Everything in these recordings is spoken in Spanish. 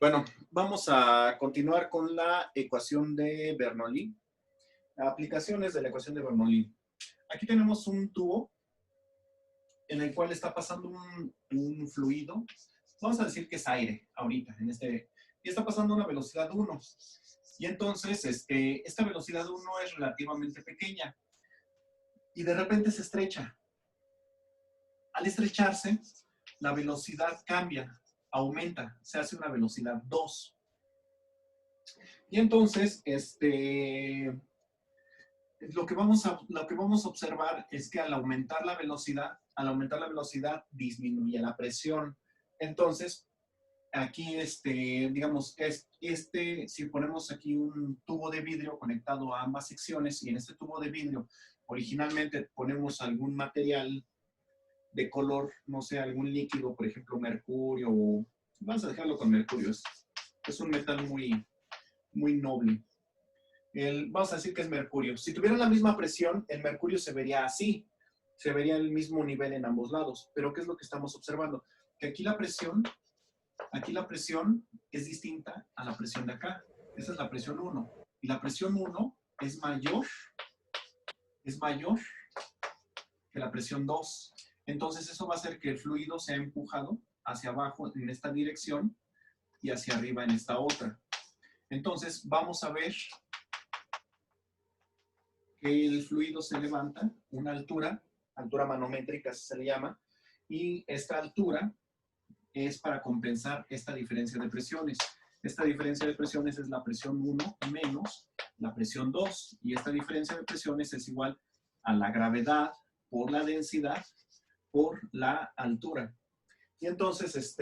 Bueno, vamos a continuar con la ecuación de Bernoulli. Aplicaciones de la ecuación de Bernoulli. Aquí tenemos un tubo en el cual está pasando un fluido. Vamos a decir que es aire ahorita, y está pasando a una velocidad 1. Y entonces, esta velocidad 1 es relativamente pequeña y de repente se estrecha. Al estrecharse, la velocidad cambia, aumenta, se hace una velocidad 2. Y entonces, lo que vamos a observar es que al aumentar la velocidad disminuye la presión. Entonces, aquí, digamos, si ponemos aquí un tubo de vidrio conectado a ambas secciones y en este tubo de vidrio originalmente ponemos algún material de color, no sé, algún líquido, por ejemplo, mercurio, vamos a dejarlo con mercurio, es un metal muy, muy noble. Vamos a decir que es mercurio. Si tuviera la misma presión, el mercurio se vería así, se vería el mismo nivel en ambos lados. Pero ¿qué es lo que estamos observando? Que aquí la presión es distinta a la presión de acá. Esta es la presión 1. Y la presión 1 es mayor que la presión 2. Entonces eso va a hacer que el fluido sea empujado hacia abajo en esta dirección y hacia arriba en esta otra. Entonces vamos a ver que el fluido se levanta una altura manométrica se le llama, y esta altura es para compensar esta diferencia de presiones. Esta diferencia de presiones es la presión 1 menos la presión 2, y esta diferencia de presiones es igual a la gravedad por la densidad por la altura. Y entonces,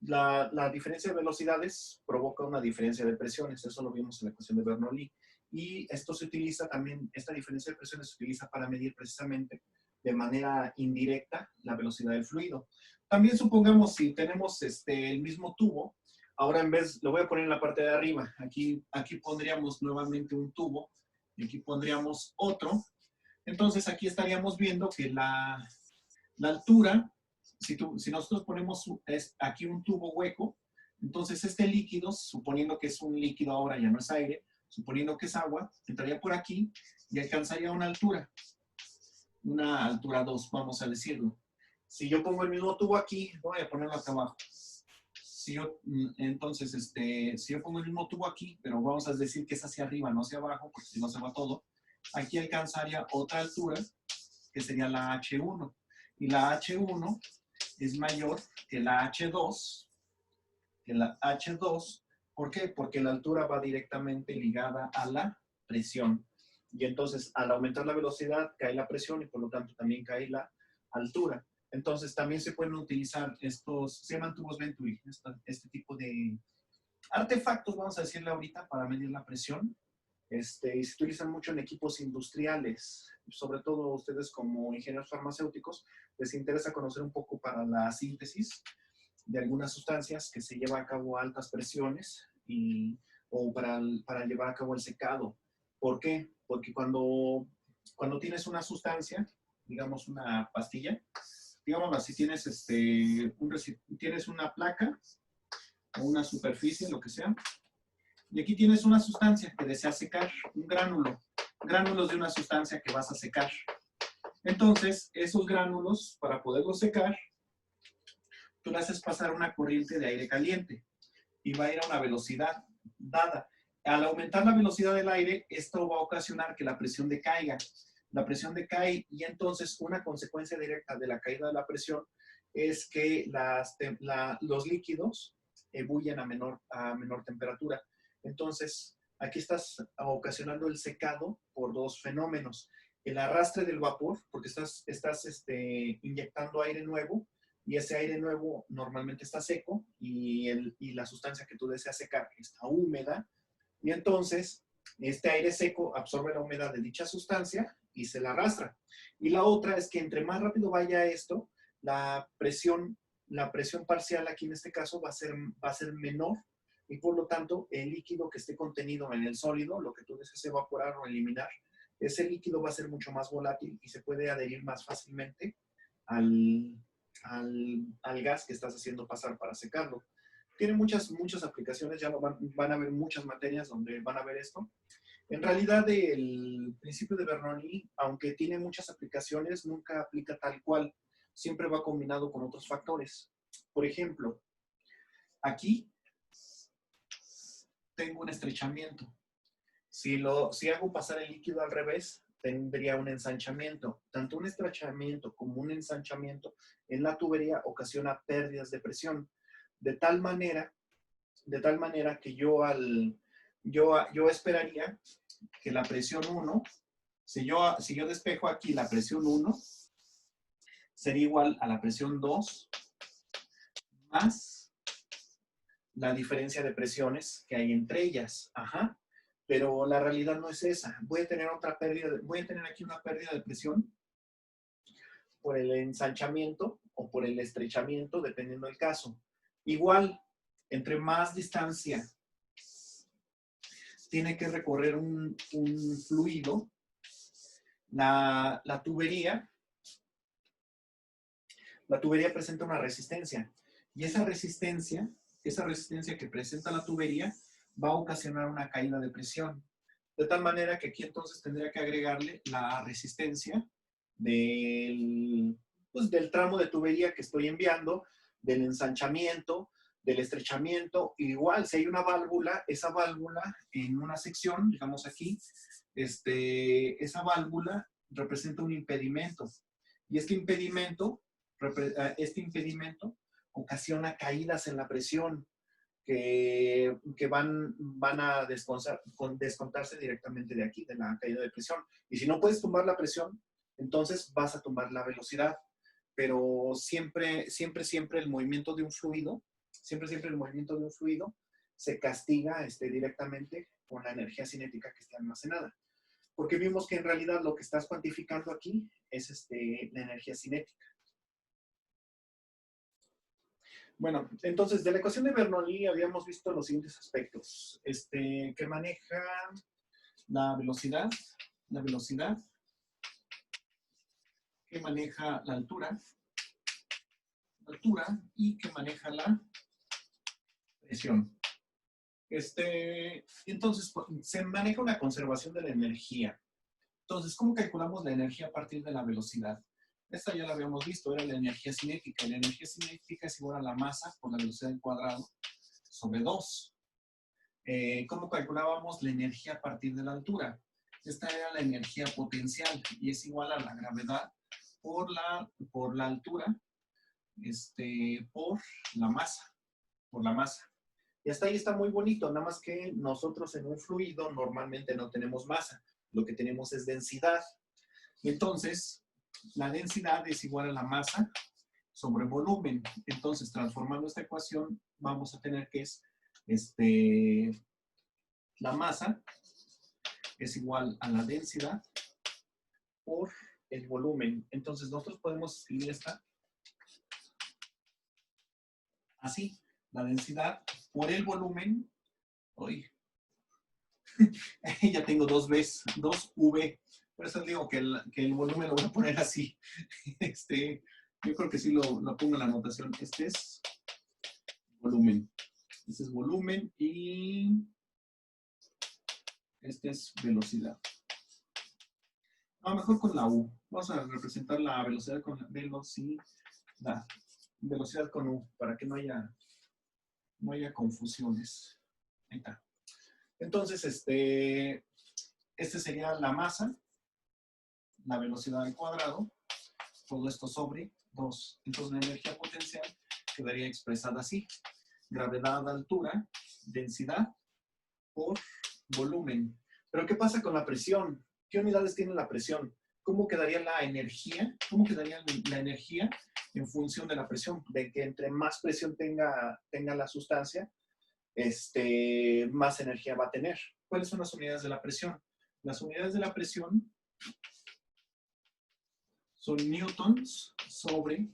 la diferencia de velocidades provoca una diferencia de presiones, eso lo vimos en la ecuación de Bernoulli. Y esto se utiliza también, esta diferencia de presiones se utiliza para medir precisamente de manera indirecta la velocidad del fluido. También supongamos si tenemos el mismo tubo, ahora en vez, lo voy a poner en la parte de arriba, aquí pondríamos nuevamente un tubo, y aquí pondríamos otro. Entonces aquí estaríamos viendo que la altura, si nosotros ponemos aquí un tubo hueco, entonces este líquido, suponiendo que es un líquido ahora, ya no es aire, suponiendo que es agua, entraría por aquí y alcanzaría una altura 2, vamos a decirlo. Si yo pongo el mismo tubo aquí, voy a ponerlo acá abajo. Entonces, si yo pongo el mismo tubo aquí, pero vamos a decir que es hacia arriba, no hacia abajo, porque si no se va todo, aquí alcanzaría otra altura, que sería la H1. Y la H1 es mayor que la H2, ¿Por qué? Porque la altura va directamente ligada a la presión. Y entonces, al aumentar la velocidad, cae la presión y por lo tanto también cae la altura. Entonces, también se pueden utilizar se llaman tubos Venturi, este tipo de artefactos, vamos a decirle ahorita, para medir la presión. Y se utilizan mucho en equipos industriales, sobre todo ustedes como ingenieros farmacéuticos, les interesa conocer un poco para la síntesis de algunas sustancias que se lleva a cabo a altas presiones o para llevar a cabo el secado. ¿Por qué? Porque cuando tienes una sustancia, digamos una pastilla, digamos así, tienes una placa o una superficie, lo que sea, y aquí tienes una sustancia que deseas secar, un gránulo, gránulos de una sustancia que vas a secar. Entonces, esos gránulos, para poderlos secar, tú le haces pasar una corriente de aire caliente y va a ir a una velocidad dada. Al aumentar la velocidad del aire, esto va a ocasionar que la presión decaiga. La presión decae y entonces una consecuencia directa de la caída de la presión es que los líquidos ebullen a menor temperatura. Entonces, aquí estás ocasionando el secado por dos fenómenos. El arrastre del vapor, porque estás inyectando aire nuevo, y ese aire nuevo normalmente está seco y la sustancia que tú deseas secar está húmeda, y entonces este aire seco absorbe la humedad de dicha sustancia y se la arrastra. Y la otra es que entre más rápido vaya esto, la presión, la presión parcial aquí en este caso va a ser menor, y por lo tanto el líquido que esté contenido en el sólido, lo que tú deseas evaporar o eliminar, ese líquido va a ser mucho más volátil y se puede adherir más fácilmente al, al gas que estás haciendo pasar para secarlo. Tiene muchas aplicaciones, ya van a haber muchas materias donde van a ver esto. En realidad, el principio de Bernoulli, aunque tiene muchas aplicaciones, nunca aplica tal cual. Siempre va combinado con otros factores. Por ejemplo, aquí tengo un estrechamiento. Si hago pasar el líquido al revés, tendría un ensanchamiento. Tanto un estrechamiento como un ensanchamiento en la tubería ocasiona pérdidas de presión. De tal manera que yo esperaría que la presión 1, si yo despejo aquí la presión 1, sería igual a la presión 2 más la diferencia de presiones que hay entre ellas. Ajá. Pero la realidad no es esa. Voy a tener aquí una pérdida de presión por el ensanchamiento o por el estrechamiento, dependiendo del caso. Igual, entre más distancia tiene que recorrer un fluido, la tubería presenta una resistencia. Y esa resistencia que presenta la tubería va a ocasionar una caída de presión. De tal manera que aquí entonces tendría que agregarle la resistencia del tramo de tubería que estoy enviando, del ensanchamiento, del estrechamiento. Igual, si hay una válvula, esa válvula en una sección, digamos aquí, esa válvula representa un impedimento. Y este impedimento ocasiona caídas en la presión que van a descontarse directamente de aquí, de la caída de presión. Y si no puedes tumbar la presión, entonces vas a tumbar la velocidad. Pero siempre el movimiento de un fluido, se castiga directamente con la energía cinética que está almacenada. Porque vimos que en realidad lo que estás cuantificando aquí es la energía cinética. Bueno, entonces, de la ecuación de Bernoulli habíamos visto los siguientes aspectos. Que maneja la velocidad, que maneja la altura, y que maneja la presión. Entonces, se maneja una conservación de la energía. Entonces, ¿cómo calculamos la energía a partir de la velocidad? Esta ya la habíamos visto, era la energía cinética. La energía cinética es igual a la masa por la velocidad al cuadrado sobre 2. ¿Cómo calculábamos la energía a partir de la altura? Esta era la energía potencial y es igual a la gravedad por la altura, por la masa. Y hasta ahí está muy bonito, nada más que nosotros en un fluido normalmente no tenemos masa, lo que tenemos es densidad. Y entonces, la densidad es igual a la masa sobre volumen. Entonces, transformando esta ecuación, vamos a tener que la masa es igual a la densidad por el volumen. Entonces, nosotros podemos escribir esta así, la densidad por el volumen. Uy, ya tengo 2V. Por eso digo que el volumen lo voy a poner así. Yo creo que sí lo pongo en la anotación. Este es volumen. Este es volumen y este es velocidad. Mejor con la U. Vamos a representar la velocidad con la velocidad con U para que no haya confusiones. Ahí está. Entonces, este sería la masa, la velocidad al cuadrado, todo esto sobre 2. Entonces, la energía potencial quedaría expresada así. Gravedad, altura, densidad por volumen. Pero, ¿qué pasa con la presión? ¿Qué unidades tiene la presión? ¿Cómo quedaría la energía? En función de la presión? De que entre más presión tenga la sustancia, más energía va a tener. ¿Cuáles son las unidades de la presión? Las unidades de la presión son newtons sobre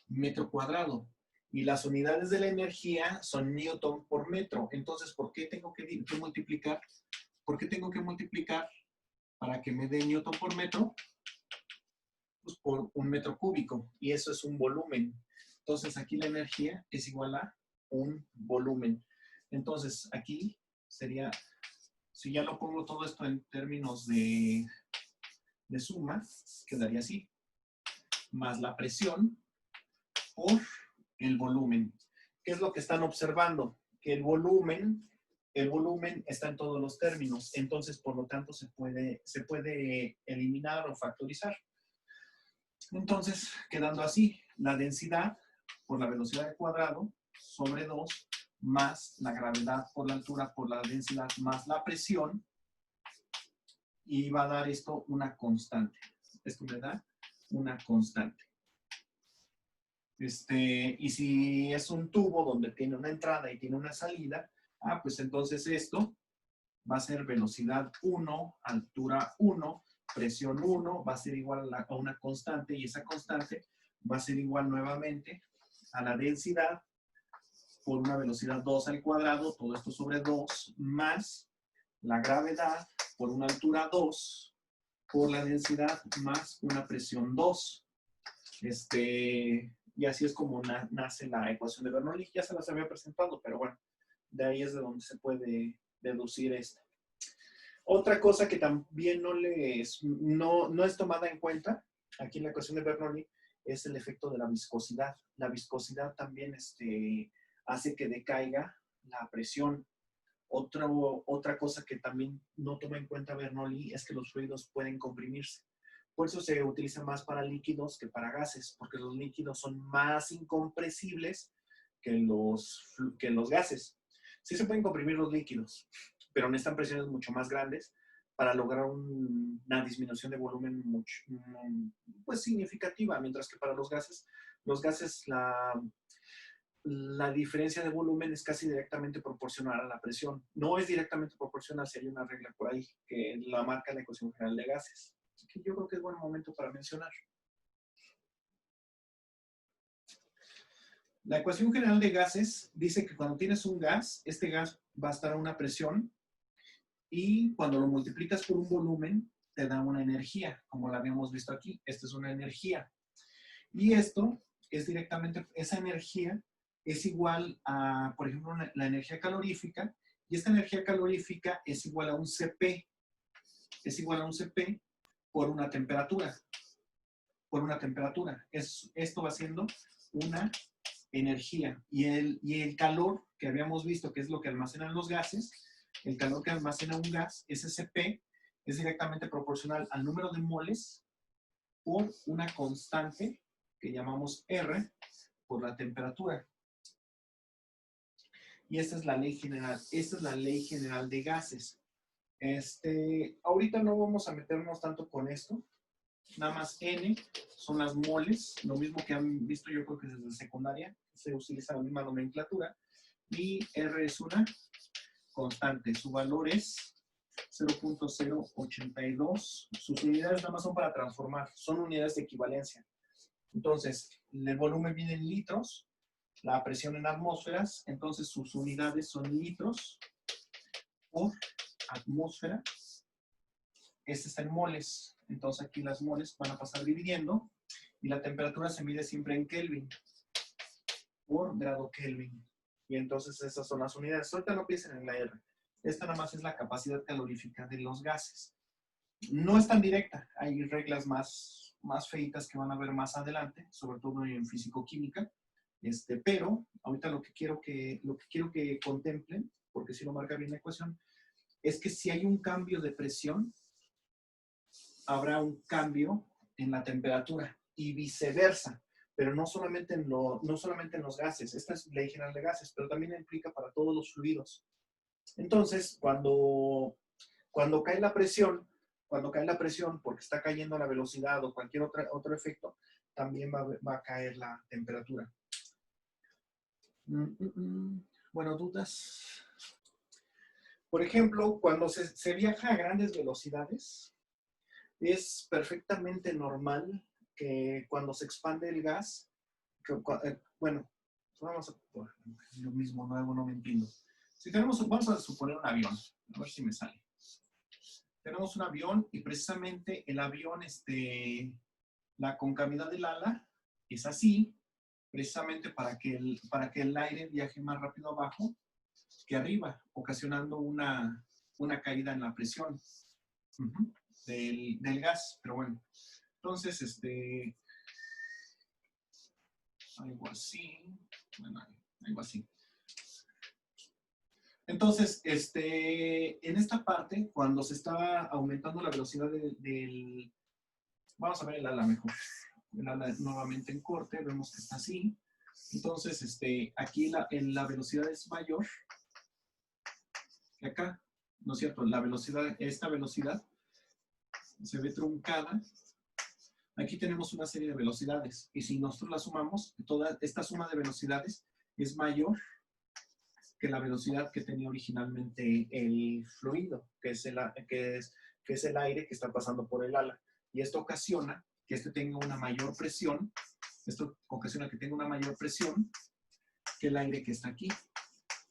metro cuadrado. Y las unidades de la energía son newton por metro. Entonces, ¿por qué tengo que multiplicar? ¿Por qué tengo que multiplicar para que me dé newton por metro? pues, por un metro cúbico, y eso es un volumen. Entonces, aquí la energía es igual a un volumen. Entonces, aquí sería, si ya lo pongo todo esto en términos de suma, quedaría así, más la presión por el volumen. ¿Qué es lo que están observando? Que el volumen está en todos los términos, entonces, por lo tanto, se puede eliminar o factorizar. Entonces, quedando así, la densidad por la velocidad al cuadrado sobre 2 más la gravedad por la altura por la densidad más la presión, y va a dar esto una constante. Esto me da una constante. Y si es un tubo donde tiene una entrada y tiene una salida, pues entonces esto va a ser velocidad 1, altura 1, presión 1, va a ser igual a una constante, y esa constante va a ser igual nuevamente a la densidad por una velocidad 2 al cuadrado, todo esto sobre 2, más la gravedad por una altura 2, por la densidad más una presión 2. Y así es como nace la ecuación de Bernoulli. Ya se las había presentado, pero bueno, de ahí es de donde se puede deducir esto. Otra cosa que también no es tomada en cuenta aquí en la ecuación de Bernoulli es el efecto de la viscosidad. La viscosidad también hace que decaiga la presión. Otra cosa que también no toma en cuenta Bernoulli es que los fluidos pueden comprimirse. Por eso se utiliza más para líquidos que para gases, porque los líquidos son más incompresibles que los gases. Sí se pueden comprimir los líquidos, pero necesitan presiones mucho más grandes para lograr una disminución de volumen pues significativa, mientras que para los gases la diferencia de volumen es casi directamente proporcional a la presión. No es directamente proporcional, si hay una regla por ahí que la marca la ecuación general de gases. Así que yo creo que es buen momento para mencionar. La ecuación general de gases dice que cuando tienes un gas, este gas va a estar a una presión, y cuando lo multiplicas por un volumen, te da una energía, como la habíamos visto aquí. Esta es una energía. Y esto es directamente, esa energía es igual a, por ejemplo, la energía calorífica, y esta energía calorífica es igual a un Cp. Es igual a un Cp por una temperatura. Por una temperatura. Esto va siendo una energía. Y el calor que habíamos visto, que es lo que almacenan los gases, el calor que almacena un gas, ese Cp, es directamente proporcional al número de moles por una constante que llamamos R por la temperatura. Y esta es la ley general. Esta es la ley general de gases. Ahorita no vamos a meternos tanto con esto. Nada más N son las moles, lo mismo que han visto yo creo que desde secundaria, se utiliza la misma nomenclatura. Y R es una constante, su valor es 0.082. Sus unidades nada más son para transformar, son unidades de equivalencia. Entonces, el volumen viene en litros, la presión en atmósferas, entonces sus unidades son litros por atmósfera. Este está en moles, entonces aquí las moles van a pasar dividiendo, y la temperatura se mide siempre en Kelvin, por grado Kelvin. Y entonces esas son las unidades. Ahorita no piensen en la R. Esta nada más es la capacidad calorífica de los gases. No es tan directa, hay reglas más feitas que van a ver más adelante, sobre todo en físico-química, pero ahorita lo que quiero que contemplen, porque si lo marca bien la ecuación, es que si hay un cambio de presión, habrá un cambio en la temperatura, y viceversa, pero no solamente en los gases. Esta es ley general de gases, pero también implica para todos los fluidos. Entonces, cuando cae la presión, porque está cayendo la velocidad o cualquier otro efecto, también va a caer la temperatura. Bueno, dudas. Por ejemplo, cuando se viaja a grandes velocidades, es perfectamente normal que cuando se expande el gas, bueno, vamos a lo mismo, no me entiendo. Si vamos a suponer un avión, a ver si me sale. Tenemos un avión, y precisamente el avión, La concavidad del ala es así, precisamente para que el aire viaje más rápido abajo que arriba, ocasionando una caída en la presión del gas. Pero bueno, entonces, algo así, bueno, algo así. Entonces, en esta parte, cuando se está aumentando la velocidad del... Vamos a ver el ala mejor. El ala nuevamente en corte, vemos que está así. Entonces, aquí la velocidad es mayor que acá, ¿no es cierto? La velocidad, esta velocidad se ve truncada. Aquí tenemos una serie de velocidades y si nosotros la sumamos, toda esta suma de velocidades es mayor que la velocidad que tenía originalmente el fluido, que es el aire que está pasando por el ala. Y esto ocasiona que tenga una mayor presión, que el aire que está aquí.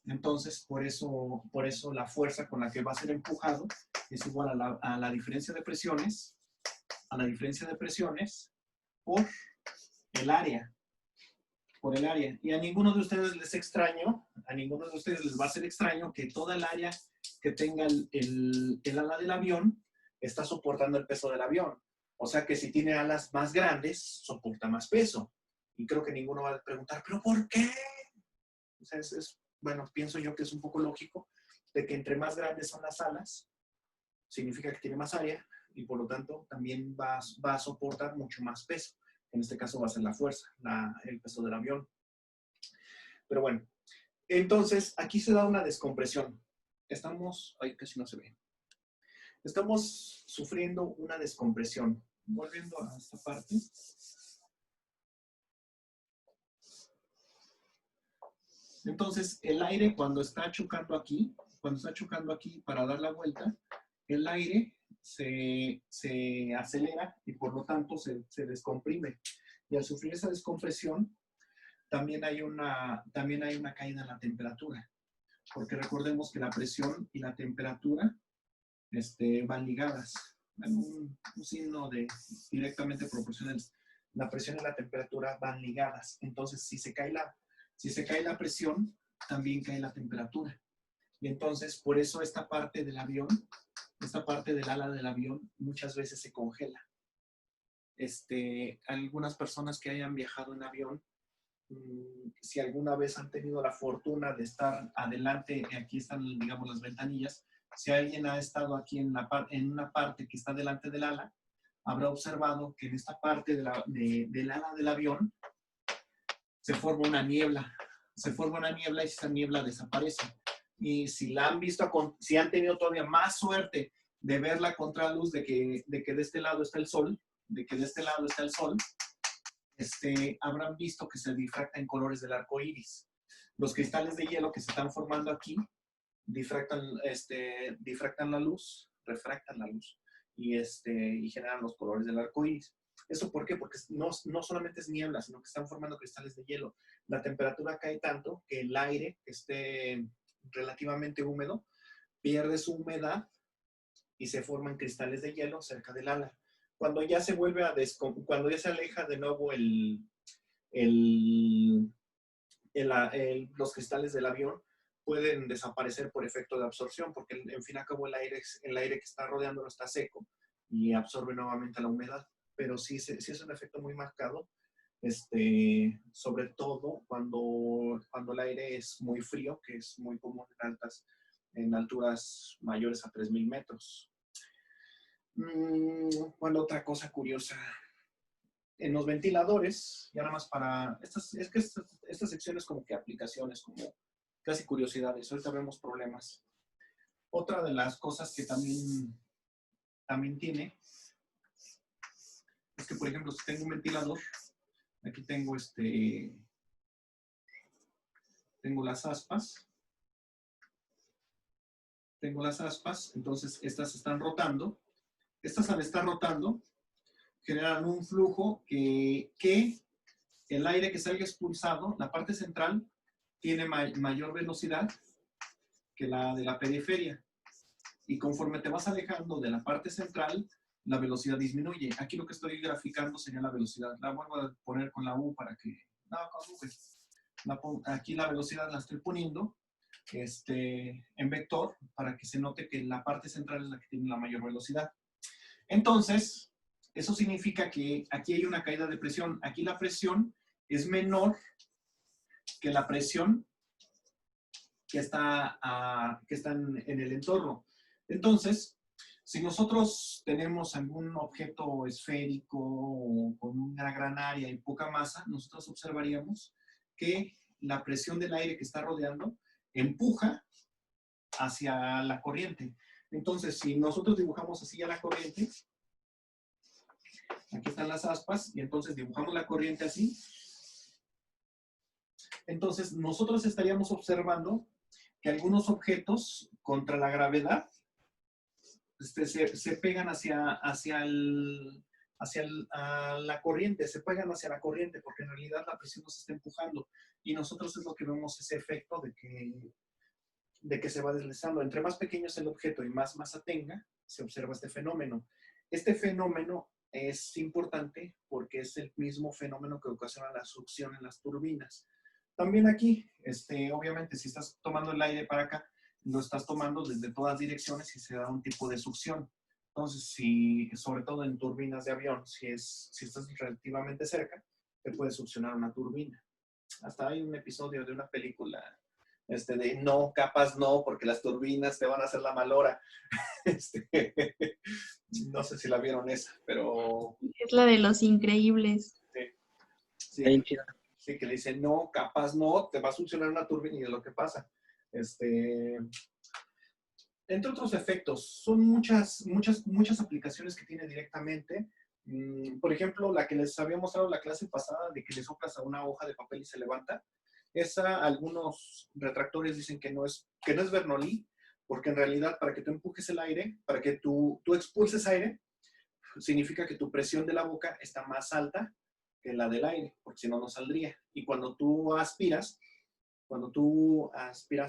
Entonces, por eso la fuerza con la que va a ser empujado es igual a la diferencia de presiones, por el área. Por el área. Y a ninguno de ustedes les va a ser extraño que toda el área que tenga el ala del avión está soportando el peso del avión. O sea que si tiene alas más grandes, soporta más peso. Y creo que ninguno va a preguntar, ¿pero por qué? O sea, bueno, pienso yo que es un poco lógico de que entre más grandes son las alas, significa que tiene más área y por lo tanto también va a soportar mucho más peso. En este caso va a ser la fuerza, el peso del avión. Pero bueno, entonces aquí se da una descompresión. Ay, casi no se ve. Estamos sufriendo una descompresión. Volviendo a esta parte. Entonces, el aire cuando está chocando aquí para dar la vuelta, el aire se acelera y por lo tanto se descomprime. Y al sufrir esa descompresión, también hay una caída en la temperatura. Porque recordemos que la presión y la temperatura van ligadas. Un signo directamente proporcionales. La presión y la temperatura van ligadas. Entonces, si se cae la presión, también cae la temperatura. Y entonces, por eso esta parte del avión, esta parte del ala del avión, muchas veces se congela. Algunas personas que hayan viajado en avión, si alguna vez han tenido la fortuna de estar adelante, aquí están, digamos, las ventanillas, si alguien ha estado aquí en una parte que está delante del ala, habrá observado que en esta parte del ala del avión se forma una niebla. Y esa niebla desaparece. Y si la han visto, si han tenido todavía más suerte de ver la contraluz de que de este lado está el sol, habrán visto que se difracta en colores del arco iris. Los cristales de hielo que se están formando aquí refractan la luz y generan los colores del arco iris. ¿Eso por qué? Porque no solamente es niebla, sino que están formando cristales de hielo. La temperatura cae tanto que el aire que esté relativamente húmedo pierde su humedad y se forman cristales de hielo cerca del ala. Cuando ya se cuando ya se aleja de nuevo los cristales del avión, pueden desaparecer por efecto de absorción, porque en fin y al cabo el aire que está rodeándolo está seco y absorbe nuevamente la humedad. Pero sí es un efecto muy marcado, sobre todo cuando el aire es muy frío, que es muy común en alturas mayores a 3,000 metros. ¿Cuál otra cosa curiosa? En los ventiladores, ya nada más para... Esta sección es como que aplicaciones, como casi curiosidades. Ahorita vemos problemas. Otra de las cosas que también tiene es que, por ejemplo, si tengo un ventilador, aquí tengo las aspas. Entonces estas están rotando. Estas al estar rotando generan un flujo que el aire que salga expulsado, la parte central, tiene mayor velocidad que la de la periferia. Y conforme te vas alejando de la parte central, la velocidad disminuye. Aquí lo que estoy graficando sería la velocidad. La vuelvo a poner con la U para que... No, con U, pues. Aquí la velocidad la estoy poniendo en vector para que se note que la parte central es la que tiene la mayor velocidad. Entonces, eso significa que aquí hay una caída de presión. Aquí la presión es menor que la presión que está en el entorno. Entonces, si nosotros tenemos algún objeto esférico o con una gran área y poca masa, nosotros observaríamos que la presión del aire que está rodeando empuja hacia la corriente. Entonces, si nosotros dibujamos así ya la corriente, aquí están las aspas, y entonces dibujamos la corriente así, entonces nosotros estaríamos observando que algunos objetos contra la gravedad se pegan a la corriente, se pegan hacia la corriente, porque en realidad la presión nos está empujando. Y nosotros es lo que vemos ese efecto de que se va deslizando. Entre más pequeño es el objeto y más masa tenga, se observa este fenómeno. Este fenómeno es importante porque es el mismo fenómeno que ocasiona la succión en las turbinas. También aquí, obviamente, si estás tomando el aire para acá, lo estás tomando desde todas direcciones y se da un tipo de succión. Entonces, sobre todo en turbinas de avión, si estás relativamente cerca, te puede succionar una turbina. Hasta hay un episodio de una película de no, capas no, porque las turbinas te van a hacer la mal hora. No sé si la vieron esa, pero... Es la de Los Increíbles. Sí, sí, que le dicen no, capas no, te va a succionar una turbina y es lo que pasa. Entre otros efectos, son muchas aplicaciones que tiene directamente. Por ejemplo, la que les había mostrado la clase pasada de que le soplas a una hoja de papel y se levanta. Esa, algunos retractores dicen que no es Bernoulli, porque en realidad para que tú empujes el aire, para que tú expulses aire, significa que tu presión de la boca está más alta que la del aire, porque si no, no saldría. Y cuando tú aspiras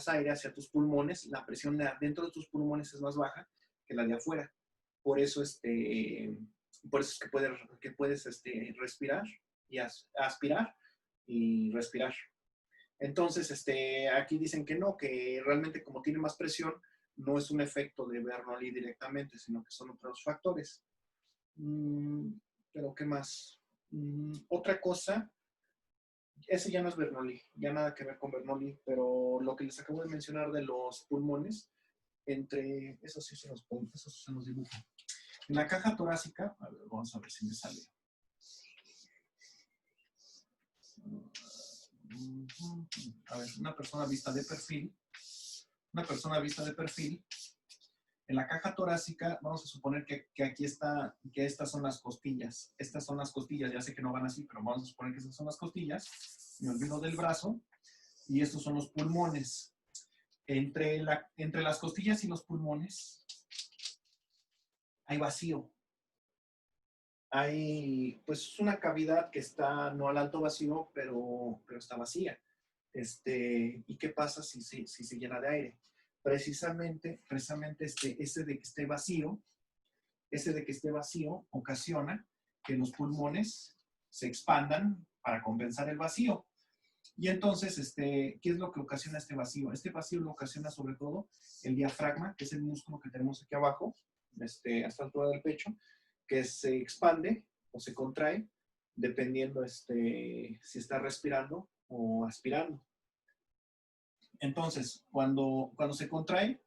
aire hacia tus pulmones, la presión dentro de tus pulmones es más baja que la de afuera. Por eso, es que puedes respirar y aspirar y respirar. Entonces, aquí dicen que no, que realmente como tiene más presión, no es un efecto de Bernoulli directamente, sino que son otros factores. Pero, ¿qué más? Otra cosa, ese ya no es Bernoulli, ya nada que ver con Bernoulli, pero lo que les acabo de mencionar de los pulmones, esos sí se los dibujo. En la caja torácica, a ver, vamos a ver si me sale. A ver, una persona vista de perfil, en la caja torácica, vamos a suponer que aquí está, que estas son las costillas. Estas son las costillas, ya sé que no van así, pero vamos a suponer que estas son las costillas. Me olvido del brazo. Y estos son los pulmones. Entre las costillas y los pulmones hay vacío. Hay, pues, una cavidad que está no al alto vacío, pero está vacía. ¿Y qué pasa si se llena de aire? Precisamente ese de que esté vacío ocasiona que los pulmones se expandan para compensar el vacío. Y entonces, ¿qué es lo que ocasiona este vacío? Este vacío lo ocasiona sobre todo el diafragma, que es el músculo que tenemos aquí abajo, a esta altura del pecho, que se expande o se contrae dependiendo si está respirando o aspirando. Entonces, cuando se contrae,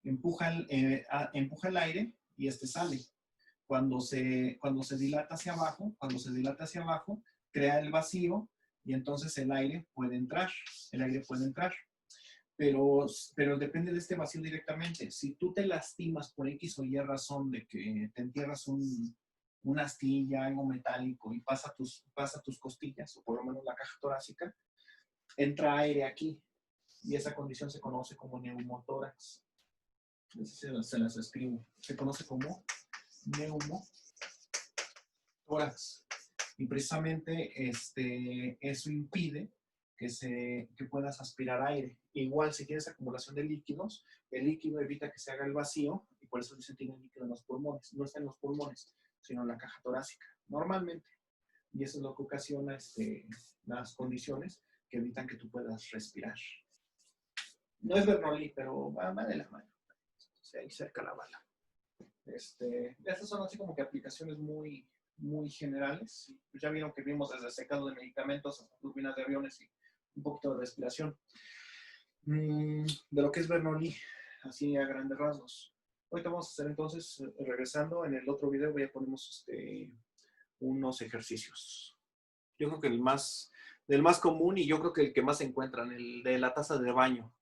empuja el aire y sale. Cuando se dilata hacia abajo, crea el vacío y entonces el aire puede entrar. Pero depende de este vacío directamente. Si tú te lastimas por X o Y razón de que te entierras una astilla, algo metálico y pasa tus costillas, o por lo menos la caja torácica, entra aire aquí. Y esa condición se conoce como neumotórax. Se las escribo. Se conoce como neumotórax. Y precisamente eso impide que puedas aspirar aire. Igual, si tienes acumulación de líquidos, el líquido evita que se haga el vacío y por eso dicen tiene líquido en los pulmones. No está en los pulmones, sino en la caja torácica, normalmente. Y eso es lo que ocasiona las condiciones que evitan que tú puedas respirar. No es Bernoulli, pero va de la mano. O sea, ahí cerca la bala. Estas son así como que aplicaciones muy, muy generales. Pues ya vieron que vimos desde secado de medicamentos hasta turbinas de aviones y un poquito de respiración. De lo que es Bernoulli, así a grandes rasgos. Ahorita vamos a hacer entonces, regresando en el otro video, ya ponemos unos ejercicios. Yo creo que del más común y yo creo que el que más se encuentran, el de la taza de baño.